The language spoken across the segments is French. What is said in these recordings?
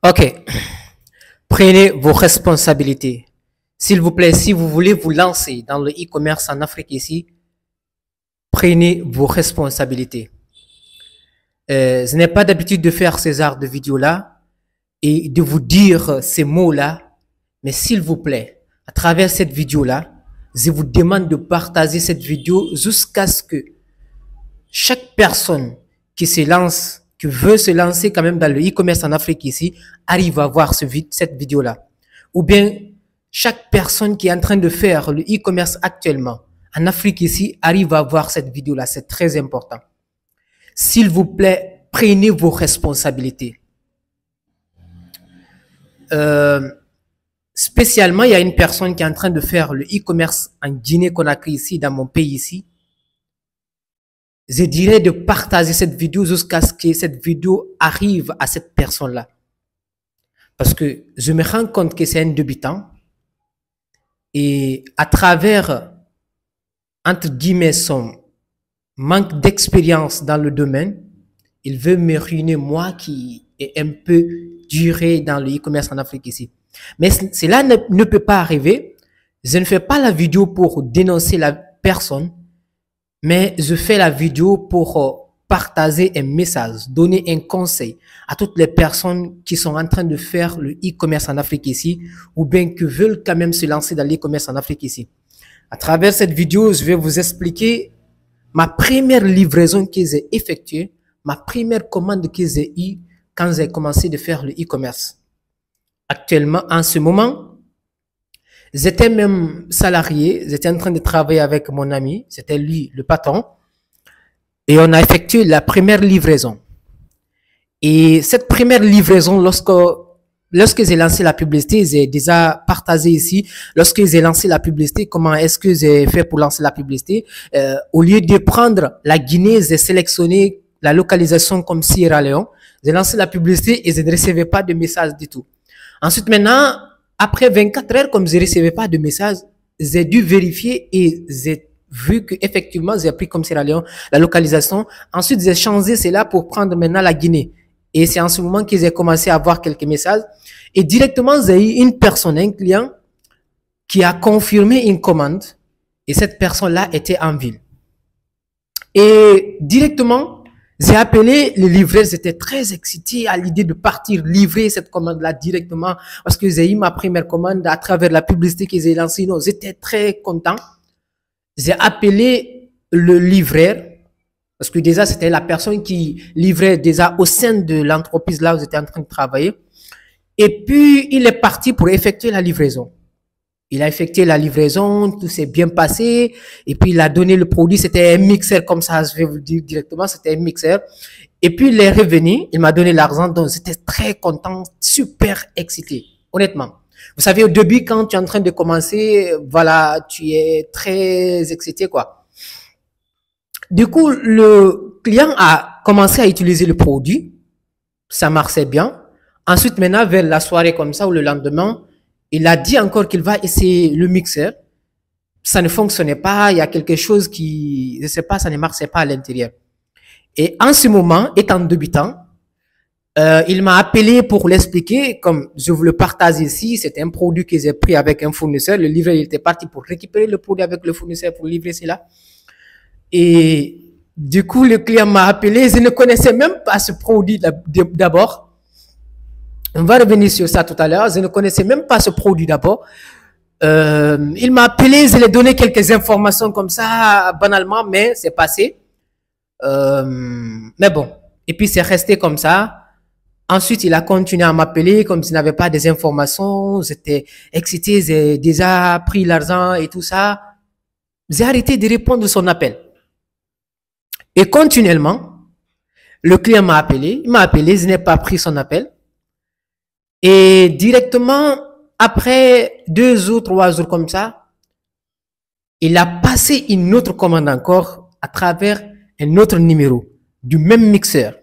Ok, prenez vos responsabilités. S'il vous plaît, si vous voulez vous lancer dans le e-commerce en Afrique ici, prenez vos responsabilités. Je n'ai pas d'habitude de faire ces genres de vidéos-là et de vous dire ces mots-là, mais s'il vous plaît, à travers cette vidéo-là, je vous demande de partager cette vidéo jusqu'à ce que chaque personne qui se lance, qui veut se lancer quand même dans le e-commerce en Afrique ici, arrive à voir cette vidéo-là. Ou bien, chaque personne qui est en train de faire le e-commerce actuellement en Afrique ici, arrive à voir cette vidéo-là. C'est très important. S'il vous plaît, prenez vos responsabilités. Spécialement, il y a une personne qui est en train de faire le e-commerce en Guinée-Conakry ici, dans mon pays ici. Je dirais de partager cette vidéo jusqu'à ce que cette vidéo arrive à cette personne-là. Parce que je me rends compte que c'est un débutant. Et à travers, entre guillemets, son manque d'expérience dans le domaine, il veut me ruiner moi qui est un peu duré dans le e-commerce en Afrique ici. Mais cela ne peut pas arriver. Je ne fais pas la vidéo pour dénoncer la personne, mais je fais la vidéo pour partager un message, donner un conseil à toutes les personnes qui sont en train de faire le e-commerce en Afrique ici, ou bien qui veulent quand même se lancer dans l'e-commerce en Afrique ici. À travers cette vidéo, je vais vous expliquer ma première livraison que j'ai effectuée, ma première commande que j'ai eue quand j'ai commencé de faire le e-commerce. Actuellement, en ce moment, j'étais même salarié, j'étais en train de travailler avec mon ami, c'était lui le patron, et on a effectué la première livraison. Et cette première livraison, lorsque j'ai lancé la publicité, j'ai déjà partagé ici, lorsque j'ai lancé la publicité, comment est-ce que j'ai fait pour lancer la publicité. Au lieu de prendre la Guinée, j'ai sélectionné la localisation comme Sierra Leone, j'ai lancé la publicité et je ne recevais pas de message du tout. Ensuite, maintenant, après 24 heures, comme je ne recevais pas de message, j'ai dû vérifier et j'ai vu que effectivement j'ai pris comme Sierra Leone la localisation. Ensuite, j'ai changé cela pour prendre maintenant la Guinée. Et c'est en ce moment que j'ai commencé à avoir quelques messages. Et directement, j'ai eu une personne, un client, qui a confirmé une commande. Et cette personne-là était en ville. Et directement, j'ai appelé le livreur, j'étais très excité à l'idée de partir livrer cette commande-là directement parce que j'ai eu ma première commande à travers la publicité que j'ai lancée. Non, j'étais très content. J'ai appelé le livreur parce que déjà, c'était la personne qui livrait déjà au sein de l'entreprise là où j'étais en train de travailler. Et puis, il est parti pour effectuer la livraison. Il a effectué la livraison, tout s'est bien passé. Et puis, il a donné le produit. C'était un mixeur, comme ça, je vais vous le dire directement, c'était un mixeur. Et puis, il est revenu, il m'a donné l'argent. Donc, j'étais très content, super excité, honnêtement. Vous savez, au début, quand tu es en train de commencer, voilà, tu es très excité, quoi. Du coup, le client a commencé à utiliser le produit. Ça marchait bien. Ensuite, maintenant, vers la soirée comme ça, ou le lendemain, il a dit encore qu'il va essayer le mixeur. Ça ne fonctionnait pas. Il y a quelque chose qui, je ne sais pas, ça ne marchait pas à l'intérieur. Et en ce moment, étant débutant, il m'a appelé pour l'expliquer, comme je vous le partage ici. C'était un produit que j'ai pris avec un fournisseur. Le livreur, il était parti pour récupérer le produit avec le fournisseur pour livrer cela. Et du coup, le client m'a appelé. Je ne connaissais même pas ce produit d'abord. On va revenir sur ça tout à l'heure. Je ne connaissais même pas ce produit d'abord. Il m'a appelé, je lui ai donné quelques informations comme ça, banalement, mais c'est passé. Mais bon. Et puis, c'est resté comme ça. Ensuite, il a continué à m'appeler comme s'il n'avait pas des informations. J'étais excité, j'ai déjà pris l'argent et tout ça. J'ai arrêté de répondre à son appel. Et continuellement, le client m'a appelé. Il m'a appelé, je n'ai pas pris son appel. Et directement, après 2 ou 3 jours comme ça, il a passé une autre commande encore à travers un autre numéro du même mixeur.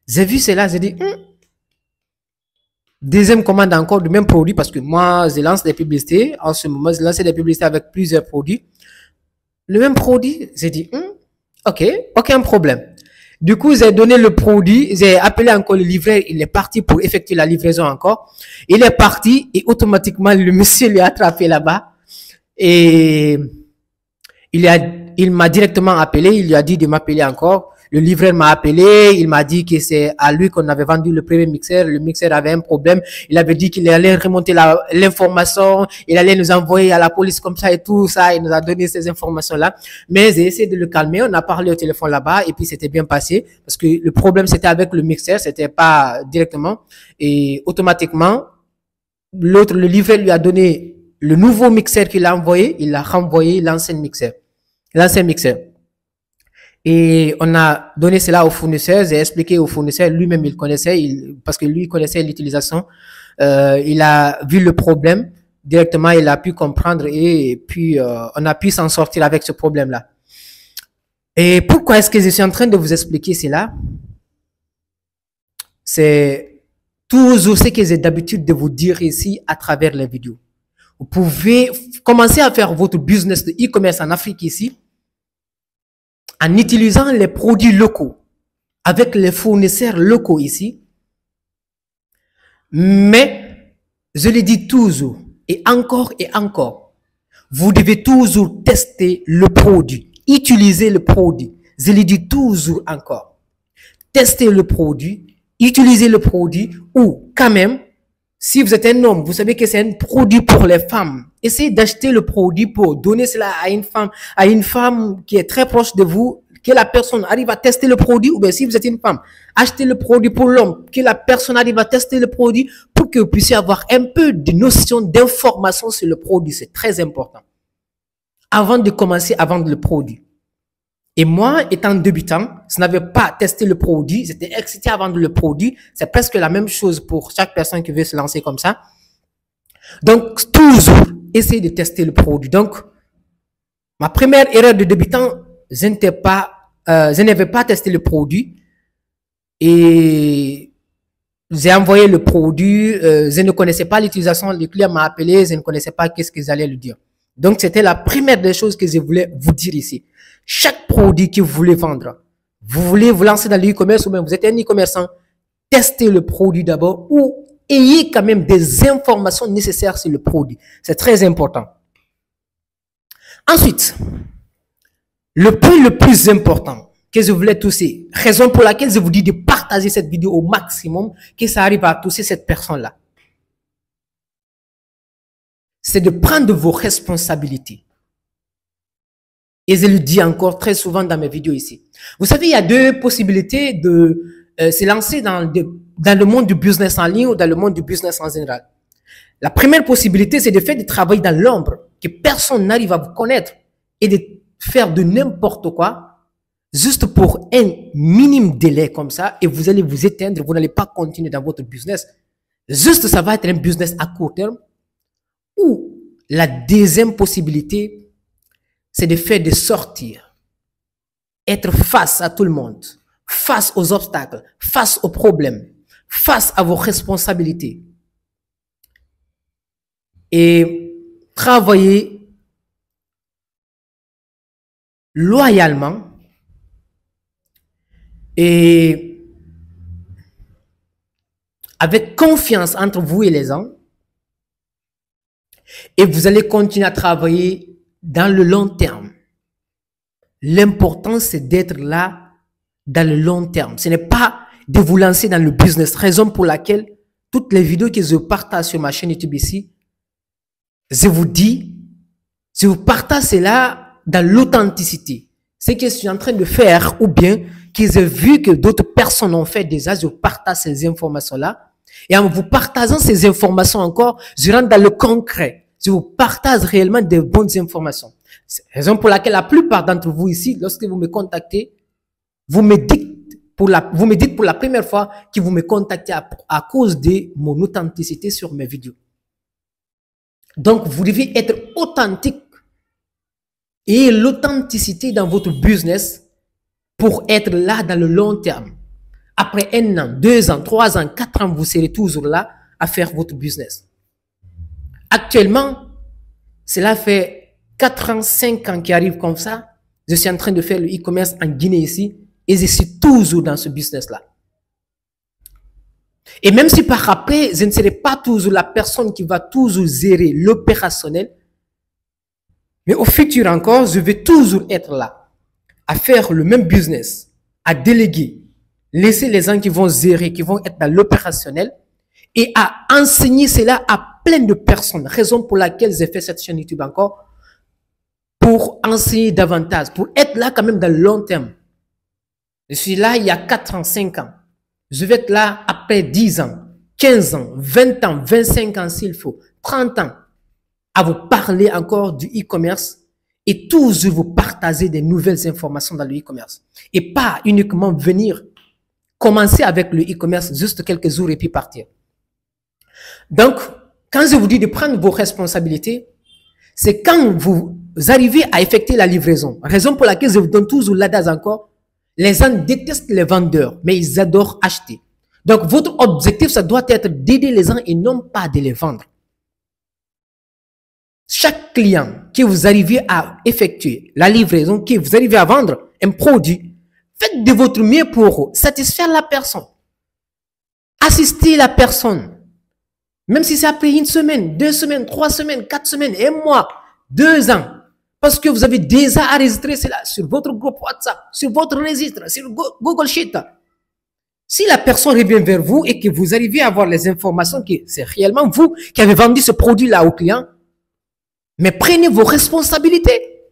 J'ai vu cela, j'ai dit, deuxième commande encore du même produit parce que moi, je lance des publicités. En ce moment, je lance des publicités avec plusieurs produits. Le même produit, j'ai dit, ok, aucun problème. Du coup, j'ai donné le produit, j'ai appelé encore le livreur, il est parti pour effectuer la livraison encore. Il est parti et automatiquement, le monsieur lui a attrapé là-bas et il m'a directement appelé, il lui a dit de m'appeler encore. Le livreur m'a appelé, il m'a dit que c'est à lui qu'on avait vendu le premier mixeur. Le mixeur avait un problème. Il avait dit qu'il allait remonter l'information, il allait nous envoyer à la police comme ça et tout ça. Il nous a donné ces informations-là. Mais j'ai essayé de le calmer. On a parlé au téléphone là-bas et puis c'était bien passé parce que le problème c'était avec le mixeur, c'était pas directement. Et automatiquement, l'autre, le livreur lui a donné le nouveau mixeur qu'il a envoyé. Il a renvoyé l'ancien mixeur. Et on a donné cela au fournisseur, j'ai expliqué au fournisseur, lui-même il connaissait, parce que lui connaissait l'utilisation, il a vu le problème, directement il a pu comprendre et puis on a pu s'en sortir avec ce problème-là. Et pourquoi est-ce que je suis en train de vous expliquer cela? C'est toujours ce que j'ai d'habitude de vous dire ici à travers les vidéos. Vous pouvez commencer à faire votre business de e-commerce en Afrique ici, en utilisant les produits locaux, avec les fournisseurs locaux ici. Mais, je le dis toujours, et encore, vous devez toujours tester le produit, utiliser le produit. Je le dis toujours encore. Tester le produit, utiliser le produit, ou quand même, si vous êtes un homme, vous savez que c'est un produit pour les femmes. Essayez d'acheter le produit pour donner cela à une femme qui est très proche de vous, que la personne arrive à tester le produit, ou bien si vous êtes une femme, achetez le produit pour l'homme, que la personne arrive à tester le produit pour que vous puissiez avoir un peu de notion d'information sur le produit. C'est très important. Avant de commencer à vendre le produit. Et moi, étant débutant, je n'avais pas testé le produit, j'étais excité à vendre le produit. C'est presque la même chose pour chaque personne qui veut se lancer comme ça. Donc, toujours, essayez de tester le produit. Donc, ma première erreur de débutant, je n'avais pas testé le produit et j'ai envoyé le produit, je ne connaissais pas l'utilisation, le client m'a appelé, je ne connaissais pas qu'est-ce qu'ils allaient lui dire. Donc, c'était la première des choses que je voulais vous dire ici. Chaque produit que vous voulez vendre, vous voulez vous lancer dans l'e-commerce ou même vous êtes un e-commerçant, testez le produit d'abord ou ayez quand même des informations nécessaires sur le produit. C'est très important. Ensuite, le point le plus important que je voulais toucher, raison pour laquelle je vous dis de partager cette vidéo au maximum, que ça arrive à toucher cette personne-là, c'est de prendre vos responsabilités. Et je le dis encore très souvent dans mes vidéos ici. Vous savez, il y a deux possibilités de se lancer dans le monde du business en ligne ou dans le monde du business en général. La première possibilité, c'est de faire du travail dans l'ombre, que personne n'arrive à vous connaître et de faire de n'importe quoi, juste pour un minime délai comme ça, et vous allez vous éteindre, vous n'allez pas continuer dans votre business. Juste, ça va être un business à court terme. Ou la deuxième possibilité, c'est de faire de sortir, être face à tout le monde, face aux obstacles, face aux problèmes, face à vos responsabilités et travailler loyalement et avec confiance entre vous et les gens, et vous allez continuer à travailler dans le long terme. L'important, c'est d'être là dans le long terme. Ce n'est pas de vous lancer dans le business. Raison pour laquelle toutes les vidéos que je partage sur ma chaîne YouTube ici, je vous dis, je vous partage cela dans l'authenticité. Ce que je suis en train de faire ou bien que j'ai vu que d'autres personnes ont fait déjà, je partage ces informations-là. Et en vous partageant ces informations encore, je rentre dans le concret. Je vous partage réellement de bonnes informations. C'est la raison pour laquelle la plupart d'entre vous ici, lorsque vous me contactez, vous me dites pour la première fois que vous me contactez à cause de mon authenticité sur mes vidéos. Donc, vous devez être authentique et l'authenticité dans votre business pour être là dans le long terme. Après 1 an, 2 ans, 3 ans, 4 ans, vous serez toujours là à faire votre business. Actuellement, cela fait 4 ans, 5 ans qui arrivent comme ça. Je suis en train de faire le e-commerce en Guinée ici. et je suis toujours dans ce business-là. Et même si par après, je ne serai pas toujours la personne qui va toujours gérer l'opérationnel, mais au futur encore, je vais toujours être là, à faire le même business, à déléguer, laisser les gens qui vont gérer, qui vont être dans l'opérationnel, et à enseigner cela à plein de personnes. Raison pour laquelle j'ai fait cette chaîne YouTube encore, pour enseigner davantage, pour être là quand même dans le long terme. Je suis là il y a 4 ans, 5 ans. Je vais être là après 10 ans, 15 ans, 20 ans, 25 ans s'il faut, 30 ans, à vous parler encore du e-commerce et toujours vous partager des nouvelles informations dans le e-commerce. Et pas uniquement venir commencer avec le e-commerce juste quelques jours et puis partir. Donc, quand je vous dis de prendre vos responsabilités, c'est quand vous arrivez à effectuer la livraison. Raison pour laquelle je vous donne toujours l'adage encore. Les gens détestent les vendeurs, mais ils adorent acheter. Donc, votre objectif, ça doit être d'aider les gens et non pas de les vendre. Chaque client que vous arrivez à effectuer la livraison, que vous arrivez à vendre un produit, faites de votre mieux pour satisfaire la personne. Assistez la personne. Même si c'est après 1 semaine, 2 semaines, 3 semaines, 4 semaines, 1 mois, 2 ans. Parce que vous avez déjà enregistré cela sur votre groupe WhatsApp, sur votre registre, sur Google Sheet. Si la personne revient vers vous et que vous arrivez à avoir les informations que c'est réellement vous qui avez vendu ce produit-là au client, mais prenez vos responsabilités.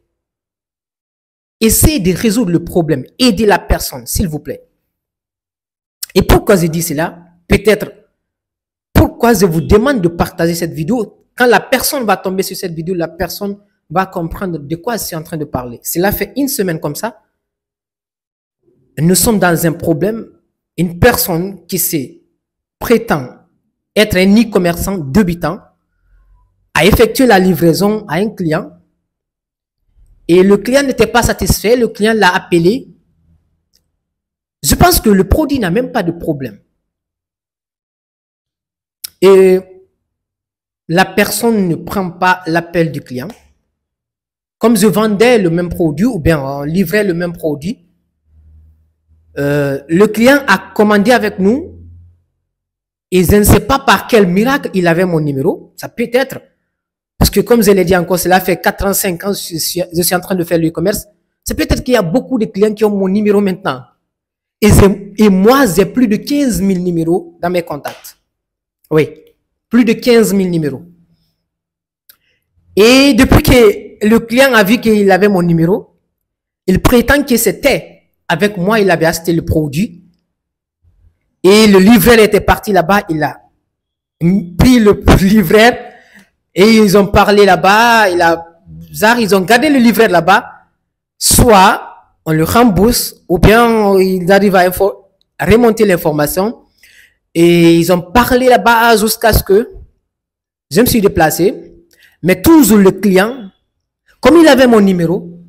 Essayez de résoudre le problème. Aidez la personne, s'il vous plaît. Et pourquoi je dis cela? Peut-être pourquoi je vous demande de partager cette vidéo. Quand la personne va tomber sur cette vidéo, la personne va comprendre de quoi je suis en train de parler. Cela fait 1 semaine comme ça. Nous sommes dans un problème. Une personne qui prétend être un e-commerçant débutant a effectué la livraison à un client et le client n'était pas satisfait. Le client l'a appelé. Je pense que le produit n'a même pas de problème. Et la personne ne prend pas l'appel du client. Comme je vendais le même produit ou bien on livrait le même produit, le client a commandé avec nous et je ne sais pas par quel miracle il avait mon numéro. Ça peut être, parce que comme je l'ai dit encore, cela fait 4 ans, 5 ans, je suis en train de faire le e-commerce. C'est peut-être qu'il y a beaucoup de clients qui ont mon numéro maintenant. Et moi, j'ai plus de 15 000 numéros dans mes contacts. Oui, plus de 15 000 numéros. Et depuis que le client a vu qu'il avait mon numéro, il prétend que c'était avec moi, il avait acheté le produit. Et le livreur était parti là-bas, il a pris le livreur et ils ont parlé là-bas, ils ont gardé le livreur là-bas. Soit on le rembourse ou bien ils arrivent à remonter l'information. Et ils ont parlé là-bas jusqu'à ce que je me suis déplacé. Mais toujours le client, comme il avait mon numéro,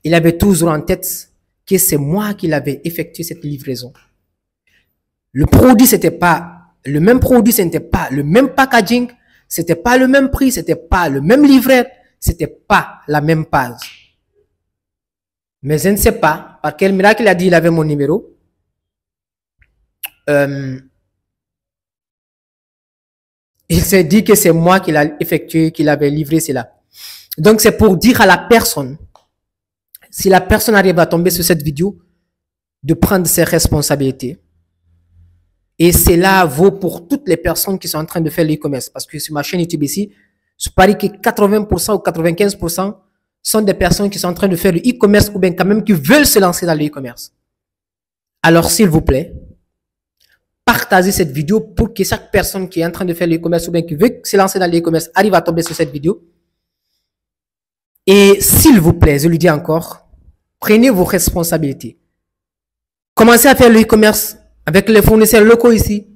il avait toujours en tête que c'est moi qui l'avais effectué cette livraison. Le produit, c'était pas le même produit, c'était pas le même packaging, c'était pas le même prix, c'était pas le même livret, c'était pas la même page. Mais je ne sais pas par quel miracle il a dit qu'il avait mon numéro. Il s'est dit que c'est moi qui l'ai effectué, qui l'avais livré cela. Donc c'est pour dire à la personne, si la personne arrive à tomber sur cette vidéo, de prendre ses responsabilités. Et cela vaut pour toutes les personnes qui sont en train de faire l'e-commerce. Parce que sur ma chaîne YouTube ici, je parie que 80% ou 95% sont des personnes qui sont en train de faire le e-commerce ou bien quand même qui veulent se lancer dans le e-commerce. Alors s'il vous plaît, partagez cette vidéo pour que chaque personne qui est en train de faire le e-commerce ou bien qui veut se lancer dans le e-commerce arrive à tomber sur cette vidéo. Et s'il vous plaît, je lui dis encore, prenez vos responsabilités. Commencez à faire le e-commerce avec les fournisseurs locaux ici.